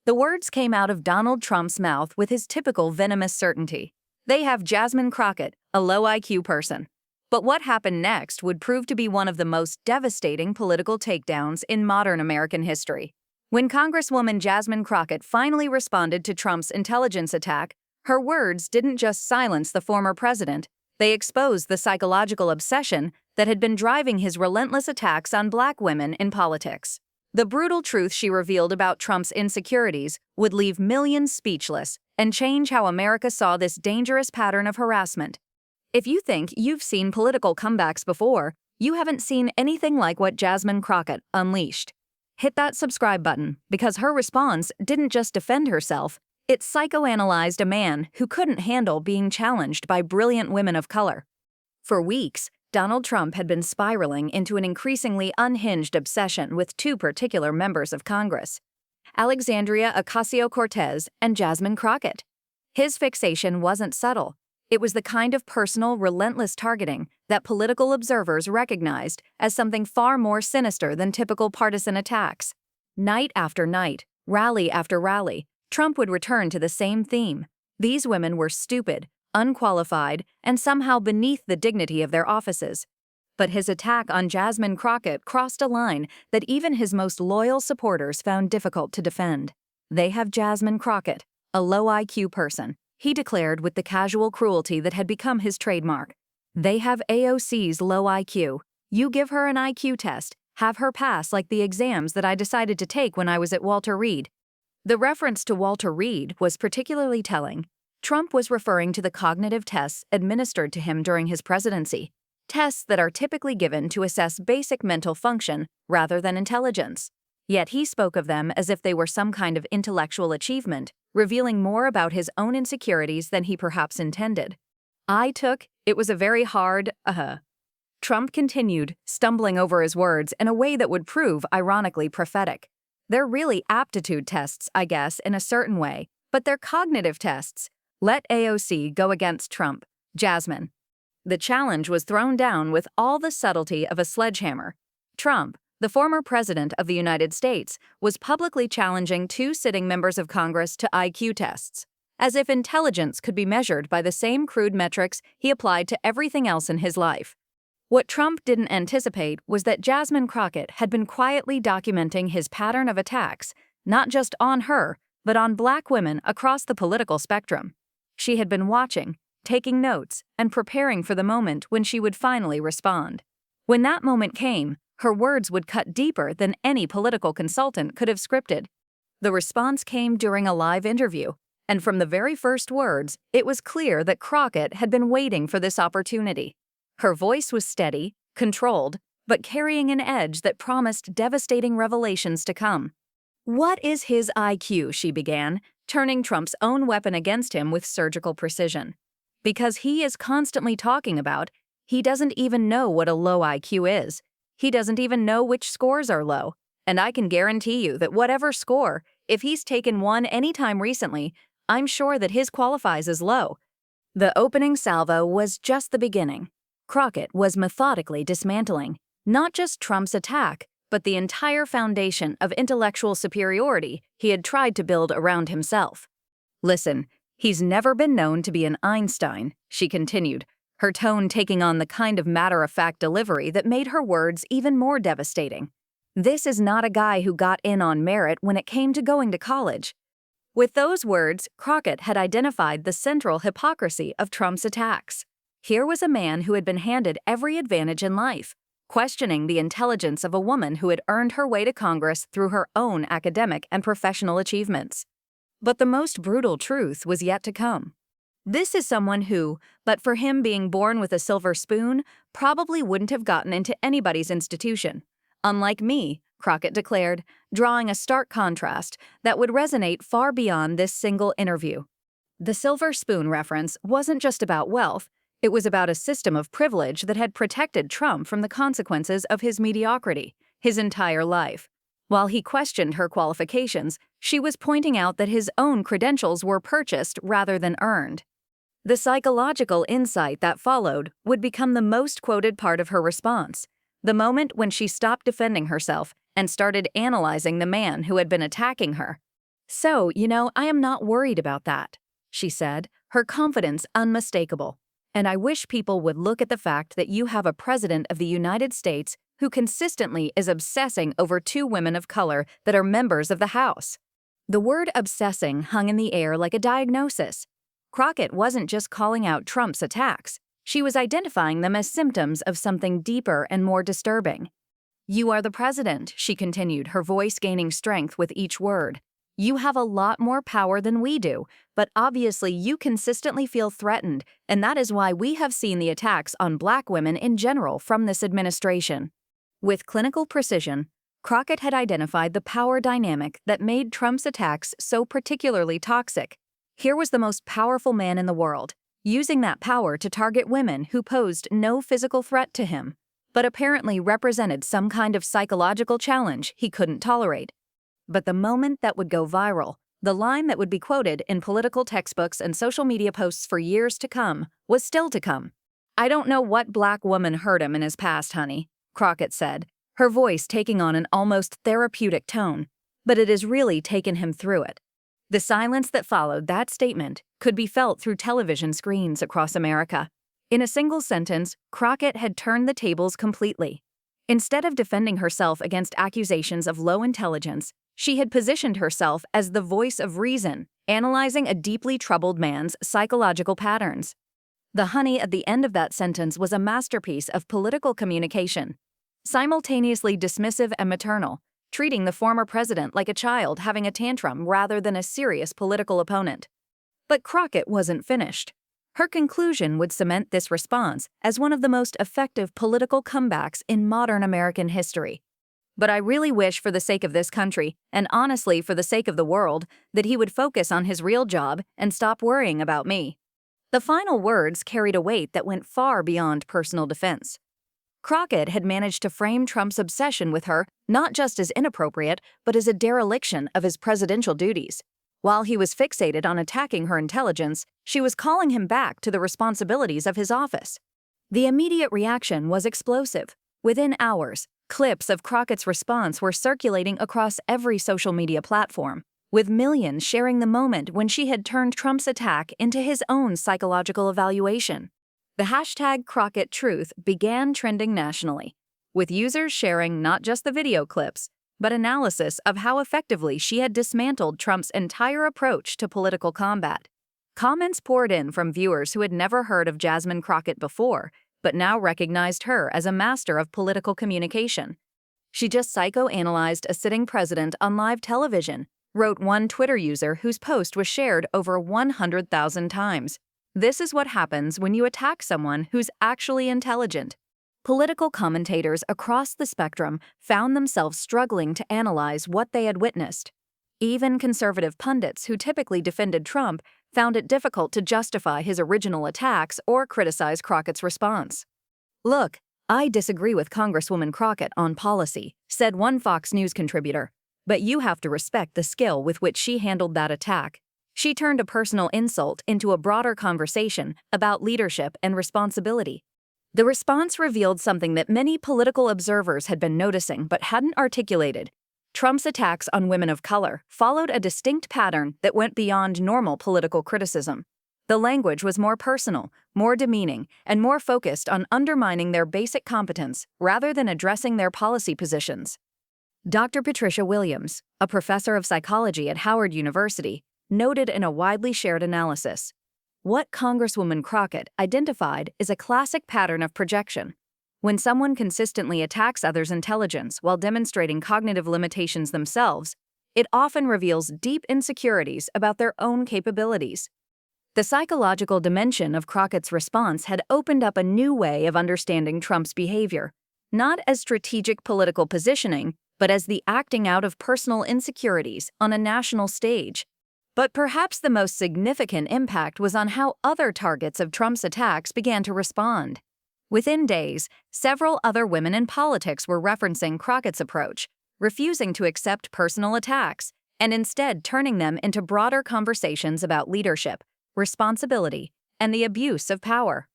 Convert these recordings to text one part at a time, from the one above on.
The words came out of Donald Trump's mouth with his typical venomous certainty. They have Jasmine Crockett, a low IQ person. But what happened next would prove to be one of the most devastating political takedowns in modern American history. When Congresswoman Jasmine Crockett finally responded to Trump's intelligence attack, her words didn't just silence the former president, they exposed the psychological obsession that had been driving his relentless attacks on Black women in politics. The brutal truth she revealed about Trump's insecurities would leave millions speechless and change how America saw this dangerous pattern of harassment. If you think you've seen political comebacks before, you haven't seen anything like what Jasmine Crockett unleashed. Hit that subscribe button, because her response didn't just defend herself, it psychoanalyzed a man who couldn't handle being challenged by brilliant women of color. For weeks, Donald Trump had been spiraling into an increasingly unhinged obsession with two particular members of Congress, Alexandria Ocasio-Cortez and Jasmine Crockett. His fixation wasn't subtle. It was the kind of personal, relentless targeting that political observers recognized as something far more sinister than typical partisan attacks. Night after night, rally after rally, Trump would return to the same theme. These women were stupid, unqualified, and somehow beneath the dignity of their offices. But his attack on Jasmine Crockett crossed a line that even his most loyal supporters found difficult to defend. They have Jasmine Crockett, a low IQ person, he declared with the casual cruelty that had become his trademark. They have AOC's low IQ. You give her an IQ test, have her pass like the exams that I decided to take when I was at Walter Reed. The reference to Walter Reed was particularly telling. Trump was referring to the cognitive tests administered to him during his presidency, tests that are typically given to assess basic mental function rather than intelligence. Yet he spoke of them as if they were some kind of intellectual achievement, revealing more about his own insecurities than he perhaps intended. It was a very hard, Trump continued, stumbling over his words in a way that would prove ironically prophetic. They're really aptitude tests, I guess, in a certain way, but they're cognitive tests. Let AOC go against Trump. Jasmine. The challenge was thrown down with all the subtlety of a sledgehammer. Trump, the former president of the United States, was publicly challenging two sitting members of Congress to IQ tests, as if intelligence could be measured by the same crude metrics he applied to everything else in his life. What Trump didn't anticipate was that Jasmine Crockett had been quietly documenting his pattern of attacks, not just on her, but on Black women across the political spectrum. She had been watching, taking notes, and preparing for the moment when she would finally respond. When that moment came, her words would cut deeper than any political consultant could have scripted. The response came during a live interview, and from the very first words, it was clear that Crockett had been waiting for this opportunity. Her voice was steady, controlled, but carrying an edge that promised devastating revelations to come. "What is his IQ?" she began, turning Trump's own weapon against him with surgical precision. Because he is constantly talking about, he doesn't even know what a low IQ is. He doesn't even know which scores are low. And I can guarantee you that whatever score, if he's taken one anytime recently, I'm sure that his qualifies as low. The opening salvo was just the beginning. Crockett was methodically dismantling, not just Trump's attack, but the entire foundation of intellectual superiority he had tried to build around himself. "Listen, he's never been known to be an Einstein," she continued, her tone taking on the kind of matter-of-fact delivery that made her words even more devastating. "This is not a guy who got in on merit when it came to going to college." With those words, Crockett had identified the central hypocrisy of Trump's attacks. Here was a man who had been handed every advantage in life, questioning the intelligence of a woman who had earned her way to Congress through her own academic and professional achievements. But the most brutal truth was yet to come. This is someone who, but for him being born with a silver spoon, probably wouldn't have gotten into anybody's institution. "Unlike me," Crockett declared, drawing a stark contrast that would resonate far beyond this single interview. The silver spoon reference wasn't just about wealth. It was about a system of privilege that had protected Trump from the consequences of his mediocrity his entire life. While he questioned her qualifications, she was pointing out that his own credentials were purchased rather than earned. The psychological insight that followed would become the most quoted part of her response, the moment when she stopped defending herself and started analyzing the man who had been attacking her. "So, I am not worried about that," she said, her confidence unmistakable. "And I wish people would look at the fact that you have a president of the United States who consistently is obsessing over two women of color that are members of the House." The word obsessing hung in the air like a diagnosis. Crockett wasn't just calling out Trump's attacks. She was identifying them as symptoms of something deeper and more disturbing. "You are the president," she continued, her voice gaining strength with each word. "You have a lot more power than we do, but obviously you consistently feel threatened, and that is why we have seen the attacks on Black women in general from this administration." With clinical precision, Crockett had identified the power dynamic that made Trump's attacks so particularly toxic. Here was the most powerful man in the world, using that power to target women who posed no physical threat to him, but apparently represented some kind of psychological challenge he couldn't tolerate. But the moment that would go viral, the line that would be quoted in political textbooks and social media posts for years to come, was still to come. "I don't know what Black woman hurt him in his past, honey," Crockett said, her voice taking on an almost therapeutic tone, "but it has really taken him through it." The silence that followed that statement could be felt through television screens across America. In a single sentence, Crockett had turned the tables completely. Instead of defending herself against accusations of low intelligence, she had positioned herself as the voice of reason, analyzing a deeply troubled man's psychological patterns. The honey at the end of that sentence was a masterpiece of political communication, simultaneously dismissive and maternal, treating the former president like a child having a tantrum rather than a serious political opponent. But Crockett wasn't finished. Her conclusion would cement this response as one of the most effective political comebacks in modern American history. "But I really wish for the sake of this country, and honestly for the sake of the world, that he would focus on his real job and stop worrying about me." The final words carried a weight that went far beyond personal defense. Crockett had managed to frame Trump's obsession with her not just as inappropriate, but as a dereliction of his presidential duties. While he was fixated on attacking her intelligence, she was calling him back to the responsibilities of his office. The immediate reaction was explosive. Within hours, clips of Crockett's response were circulating across every social media platform, with millions sharing the moment when she had turned Trump's attack into his own psychological evaluation. The hashtag #CrockettTruth began trending nationally, with users sharing not just the video clips, but analysis of how effectively she had dismantled Trump's entire approach to political combat. Comments poured in from viewers who had never heard of Jasmine Crockett before, but now recognized her as a master of political communication. "She just psychoanalyzed a sitting president on live television," wrote one Twitter user whose post was shared over 100,000 times. "This is what happens when you attack someone who's actually intelligent." Political commentators across the spectrum found themselves struggling to analyze what they had witnessed. Even conservative pundits who typically defended Trump found it difficult to justify his original attacks or criticize Crockett's response. "Look, I disagree with Congresswoman Crockett on policy," said one Fox News contributor, "but you have to respect the skill with which she handled that attack. She turned a personal insult into a broader conversation about leadership and responsibility." The response revealed something that many political observers had been noticing but hadn't articulated. Trump's attacks on women of color followed a distinct pattern that went beyond normal political criticism. The language was more personal, more demeaning, and more focused on undermining their basic competence rather than addressing their policy positions. Dr. Patricia Williams, a professor of psychology at Howard University, noted in a widely shared analysis, "What Congresswoman Crockett identified is a classic pattern of projection. When someone consistently attacks others' intelligence while demonstrating cognitive limitations themselves, it often reveals deep insecurities about their own capabilities." The psychological dimension of Crockett's response had opened up a new way of understanding Trump's behavior, not as strategic political positioning, but as the acting out of personal insecurities on a national stage. But perhaps the most significant impact was on how other targets of Trump's attacks began to respond. Within days, several other women in politics were referencing Crockett's approach, refusing to accept personal attacks, and instead turning them into broader conversations about leadership, responsibility, and the abuse of power.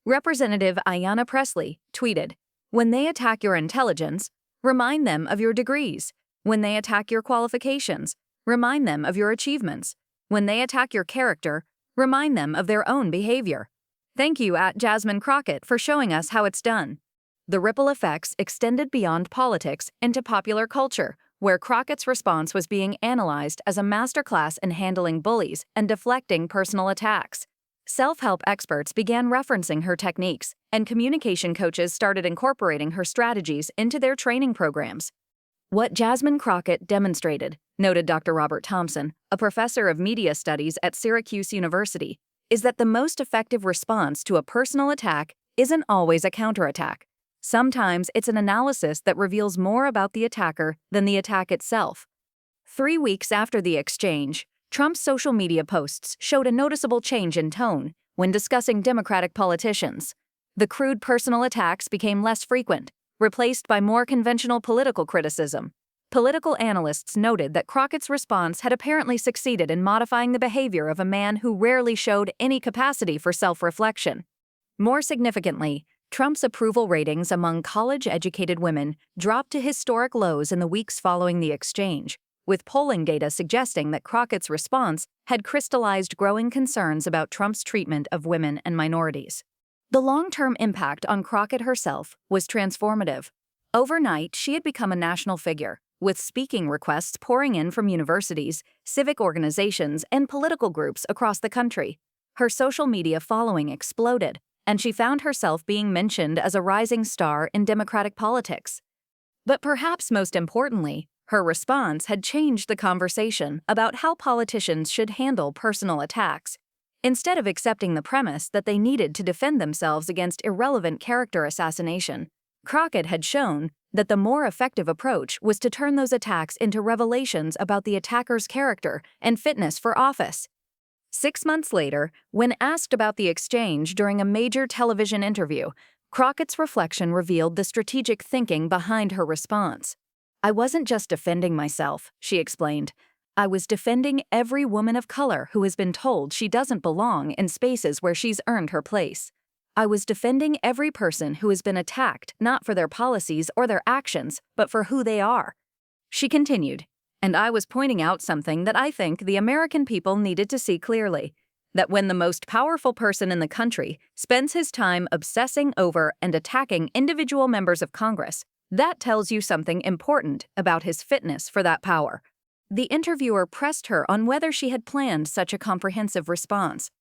Representative Ayanna Pressley tweeted, "When they attack your intelligence, remind them of your degrees. When they attack your qualifications, remind them of your achievements. When they attack your character, remind them of their own behavior. Thank you at Jasmine Crockett for showing us how it's done. The ripple effects extended beyond politics into popular culture, where Crockett's response was being analyzed as a masterclass in handling bullies and deflecting personal attacks. Self-help experts began referencing her techniques, and communication coaches started incorporating her strategies into their training programs. What Jasmine Crockett demonstrated, noted Dr. Robert Thompson, a professor of media studies at Syracuse University, is that the most effective response to a personal attack isn't always a counterattack. Sometimes it's an analysis that reveals more about the attacker than the attack itself. 3 weeks after the exchange, Trump's social media posts showed a noticeable change in tone when discussing Democratic politicians. The crude personal attacks became less frequent, replaced by more conventional political criticism. Political analysts noted that Crockett's response had apparently succeeded in modifying the behavior of a man who rarely showed any capacity for self-reflection. More significantly, Trump's approval ratings among college-educated women dropped to historic lows in the weeks following the exchange, with polling data suggesting that Crockett's response had crystallized growing concerns about Trump's treatment of women and minorities. The long-term impact on Crockett herself was transformative. Overnight, she had become a national figure, with speaking requests pouring in from universities, civic organizations, and political groups across the country. Her social media following exploded, and she found herself being mentioned as a rising star in Democratic politics. But perhaps most importantly, her response had changed the conversation about how politicians should handle personal attacks. Instead of accepting the premise that they needed to defend themselves against irrelevant character assassination, Crockett had shown that the more effective approach was to turn those attacks into revelations about the attacker's character and fitness for office. 6 months later, when asked about the exchange during a major television interview, Crockett's reflection revealed the strategic thinking behind her response. "I wasn't just defending myself," she explained. "I was defending every woman of color who has been told she doesn't belong in spaces where she's earned her place. I was defending every person who has been attacked not for their policies or their actions, but for who they are." She continued, "And I was pointing out something that I think the American people needed to see clearly, that when the most powerful person in the country spends his time obsessing over and attacking individual members of Congress, that tells you something important about his fitness for that power." The interviewer pressed her on whether she had planned such a comprehensive response.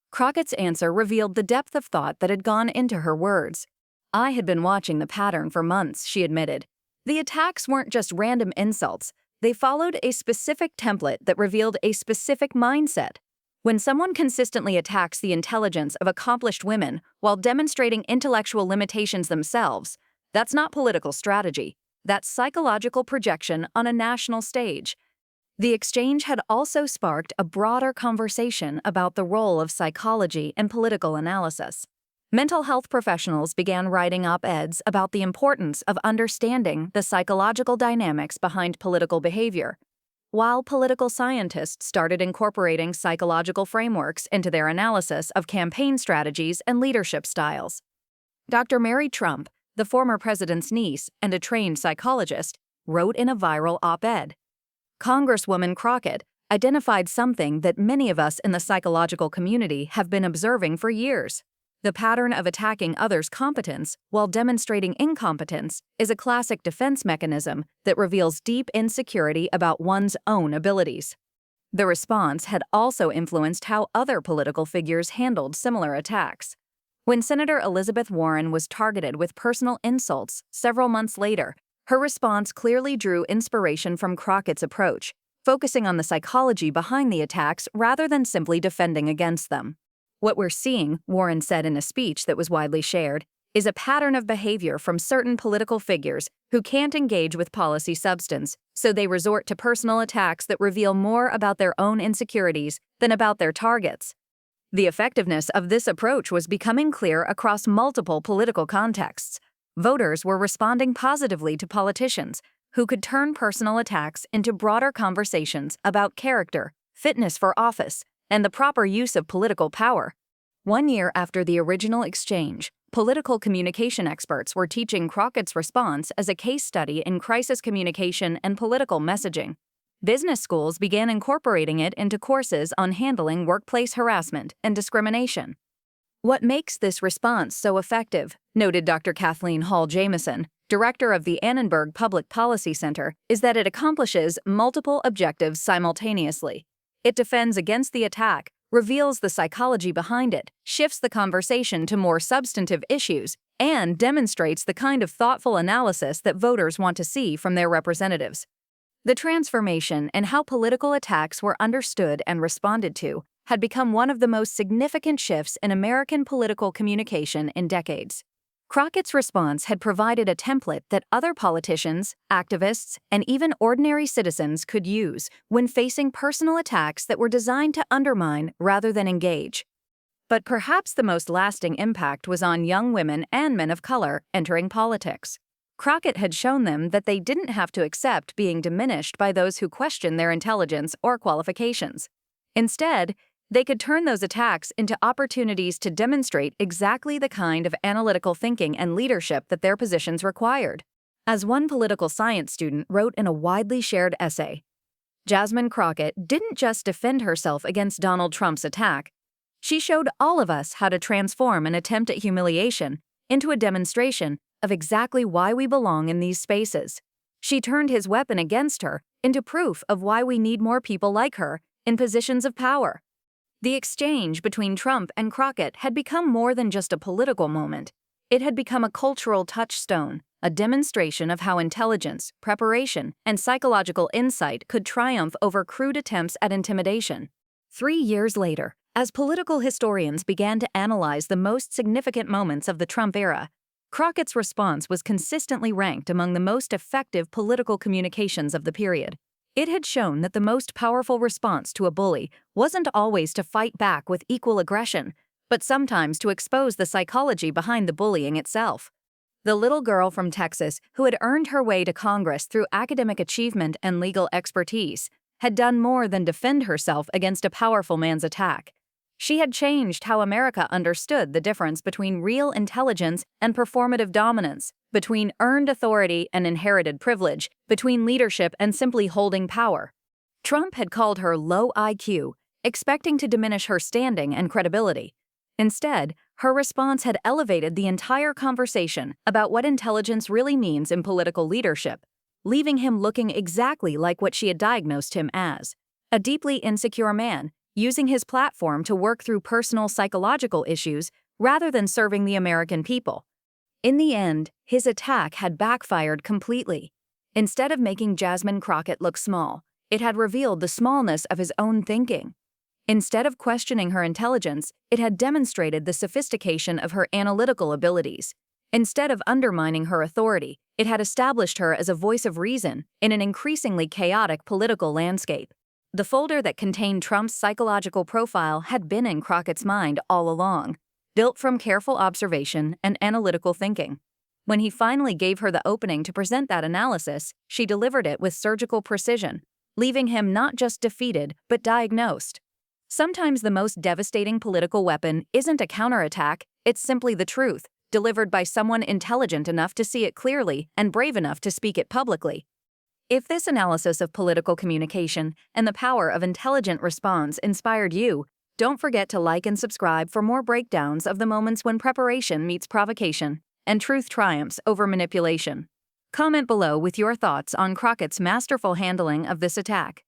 Crockett's answer revealed the depth of thought that had gone into her words. "I had been watching the pattern for months," she admitted. "The attacks weren't just random insults. They followed a specific template that revealed a specific mindset. When someone consistently attacks the intelligence of accomplished women while demonstrating intellectual limitations themselves, that's not political strategy. That's psychological projection on a national stage." The exchange had also sparked a broader conversation about the role of psychology in political analysis. Mental health professionals began writing op-eds about the importance of understanding the psychological dynamics behind political behavior, while political scientists started incorporating psychological frameworks into their analysis of campaign strategies and leadership styles. Dr. Mary Trump, the former president's niece and a trained psychologist, wrote in a viral op-ed. Congresswoman Crockett identified something that many of us in the psychological community have been observing for years. The pattern of attacking others' competence while demonstrating incompetence is a classic defense mechanism that reveals deep insecurity about one's own abilities. The response had also influenced how other political figures handled similar attacks. When Senator Elizabeth Warren was targeted with personal insults several months later, her response clearly drew inspiration from Crockett's approach, focusing on the psychology behind the attacks rather than simply defending against them. "What we're seeing," Warren said in a speech that was widely shared, "is a pattern of behavior from certain political figures who can't engage with policy substance, so they resort to personal attacks that reveal more about their own insecurities than about their targets." The effectiveness of this approach was becoming clear across multiple political contexts. Voters were responding positively to politicians who could turn personal attacks into broader conversations about character, fitness for office, and the proper use of political power. 1 year after the original exchange, political communication experts were teaching Crockett's response as a case study in crisis communication and political messaging. Business schools began incorporating it into courses on handling workplace harassment and discrimination. What makes this response so effective, noted Dr. Kathleen Hall Jamieson, director of the Annenberg Public Policy Center, is that it accomplishes multiple objectives simultaneously. It defends against the attack, reveals the psychology behind it, shifts the conversation to more substantive issues, and demonstrates the kind of thoughtful analysis that voters want to see from their representatives. The transformation in how political attacks were understood and responded to had become one of the most significant shifts in American political communication in decades. Crockett's response had provided a template that other politicians, activists, and even ordinary citizens could use when facing personal attacks that were designed to undermine rather than engage. But perhaps the most lasting impact was on young women and men of color entering politics. Crockett had shown them that they didn't have to accept being diminished by those who questioned their intelligence or qualifications. Instead, they could turn those attacks into opportunities to demonstrate exactly the kind of analytical thinking and leadership that their positions required. As one political science student wrote in a widely shared essay, Jasmine Crockett didn't just defend herself against Donald Trump's attack. She showed all of us how to transform an attempt at humiliation into a demonstration of exactly why we belong in these spaces. She turned his weapon against her into proof of why we need more people like her in positions of power. The exchange between Trump and Crockett had become more than just a political moment. It had become a cultural touchstone, a demonstration of how intelligence, preparation, and psychological insight could triumph over crude attempts at intimidation. 3 years later, as political historians began to analyze the most significant moments of the Trump era, Crockett's response was consistently ranked among the most effective political communications of the period. It had shown that the most powerful response to a bully wasn't always to fight back with equal aggression, but sometimes to expose the psychology behind the bullying itself. The little girl from Texas, who had earned her way to Congress through academic achievement and legal expertise, had done more than defend herself against a powerful man's attack. She had changed how America understood the difference between real intelligence and performative dominance, between earned authority and inherited privilege, between leadership and simply holding power. Trump had called her low IQ, expecting to diminish her standing and credibility. Instead, her response had elevated the entire conversation about what intelligence really means in political leadership, leaving him looking exactly like what she had diagnosed him as, a deeply insecure man, using his platform to work through personal psychological issues rather than serving the American people. In the end, his attack had backfired completely. Instead of making Jasmine Crockett look small, it had revealed the smallness of his own thinking. Instead of questioning her intelligence, it had demonstrated the sophistication of her analytical abilities. Instead of undermining her authority, it had established her as a voice of reason in an increasingly chaotic political landscape. The folder that contained Trump's psychological profile had been in Crockett's mind all along, built from careful observation and analytical thinking. When he finally gave her the opening to present that analysis, she delivered it with surgical precision, leaving him not just defeated but diagnosed. Sometimes the most devastating political weapon isn't a counterattack, it's simply the truth, delivered by someone intelligent enough to see it clearly and brave enough to speak it publicly. If this analysis of political communication and the power of intelligent response inspired you, don't forget to like and subscribe for more breakdowns of the moments when preparation meets provocation and truth triumphs over manipulation. Comment below with your thoughts on Crockett's masterful handling of this attack.